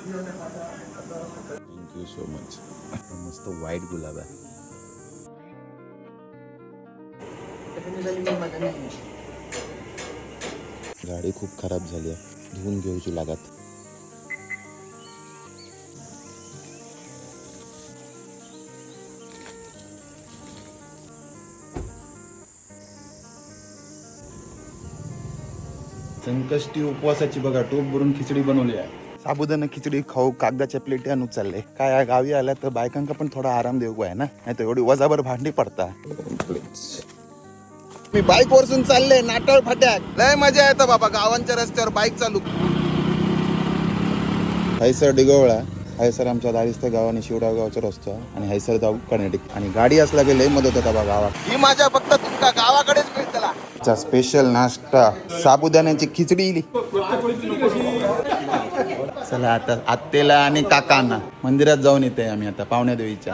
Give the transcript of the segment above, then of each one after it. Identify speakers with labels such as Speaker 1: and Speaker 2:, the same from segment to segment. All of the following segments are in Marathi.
Speaker 1: Thank you so much. मस्त व्हाईट गुलाब आहे. गाडी खूप खराब झाली आहे, धुवून घेऊची लागत. संकष्टी उपवासाची बघा टोप भरून खिचडी बनवली आहे. साबुदाणा खिचडी खाऊ कागदाच्या प्लेटी आणून चालले. काय गावी आल्या तर बायकांका पण थोडा आराम देऊ आहे ना, नाही तर एवढी वजाभर भांडी पडता. मी बाईक वरसून चालले नाटळ फाट्याक. लय मजा येतं बाबा गावांच्या रस्त्यावर बाईक चालू. हैसर डिगवळा, हैसर आमच्या दारिस्ते गावाने शिवराव गावचा रस्ता आणि हैसर जाऊ कर्नाटक. आणि गाडी असला की लय मदत होता बा गावात. ही माझ्या फक्त तुमका गावाकडेच मिळतला. स्पेशल नाश्ता साबुदाण्याची खिचडी इली. चला आता आत्तेला आणि काकांना मंदिरात जाऊन येते आम्ही आता पावण्या देवीच्या.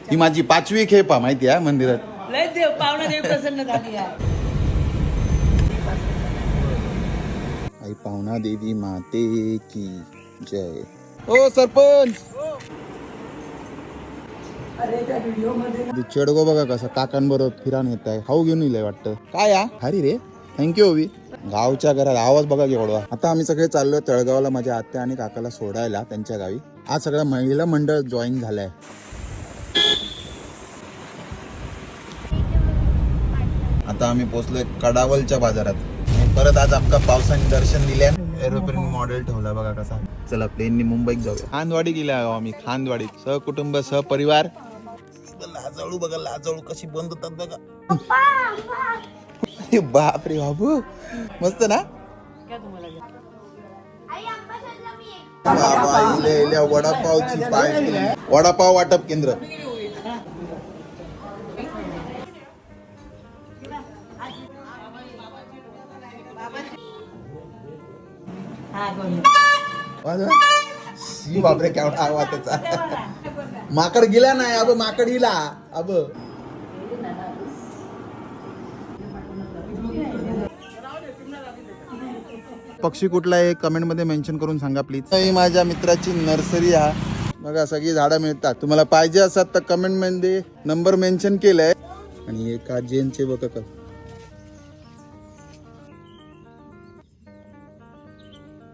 Speaker 1: ही माझी 5वी खेप माहिती आहे मंदिरात.
Speaker 2: लय देव पावना देव प्रसन्न झाली आहे.
Speaker 1: आई पावना देवी माते की जय. ओ सरपंच चेडगो बघा कसा काकांबरोबर फिरान येत आहे. खाऊ घेऊन येईल वाटतं. काय हरी रे, थँक्यू ओवी. गावच्या घरात आवाज बघा केवढा. आता आम्ही सगळे चाललोय तळगावला माझ्या आत्या आणि काकाला सोडायला त्यांच्या गावी. आज सगळं महिला मंडळ जॉईन झालंय. आता आम्ही पोहोचलोय कडावलच्या बाजारात. परत आज आपका पावसाने दर्शन दिल्या. एरोप्लेन मॉडेल ठेवला बघा कसा. चला प्लेननी मुंबईत जाऊया. खांदवाडी गेल्या आम्ही खांदवाडी सहकुटुंब सहपरिवार. लाजळू बघा लाजळू कशी बंद होतात बघा. बापरे बाबू मस्त ना. वडापावची वडापाव वाटप केंद्र. बापरे केवढा आवाज त्याचा. माकड गेला नाही अब माकड गेला अब. पक्षी कुठला आहे कमेंट मध्ये मेन्शन करून सांगा प्लीज. ही माझ्या मित्राची नर्सरी आहे बघा. सगळी झाडं मिळतात. तुम्हाला पाहिजे असतात तर कमेंट मध्ये नंबर मेन्शन केलाय. आणि एका जेनचे बघा का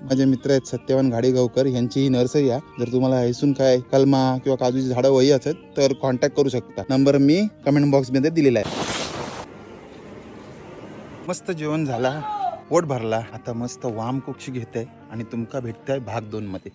Speaker 1: माझे मित्र आहेत सत्यवान घाडीगावकर यांची ही नर्सरी आहे. जर तुम्हाला हैसून काय कलमा किंवा काजूची झाडं वही असत तर कॉन्टॅक्ट करू शकता. नंबर मी कमेंट बॉक्स मध्ये दिलेला आहे. मस्त जेवण झाला, पोट भरला. आता मस्त वाम कुक्षी घेते आणि तुमका भेटताय भाग 2 मध्ये.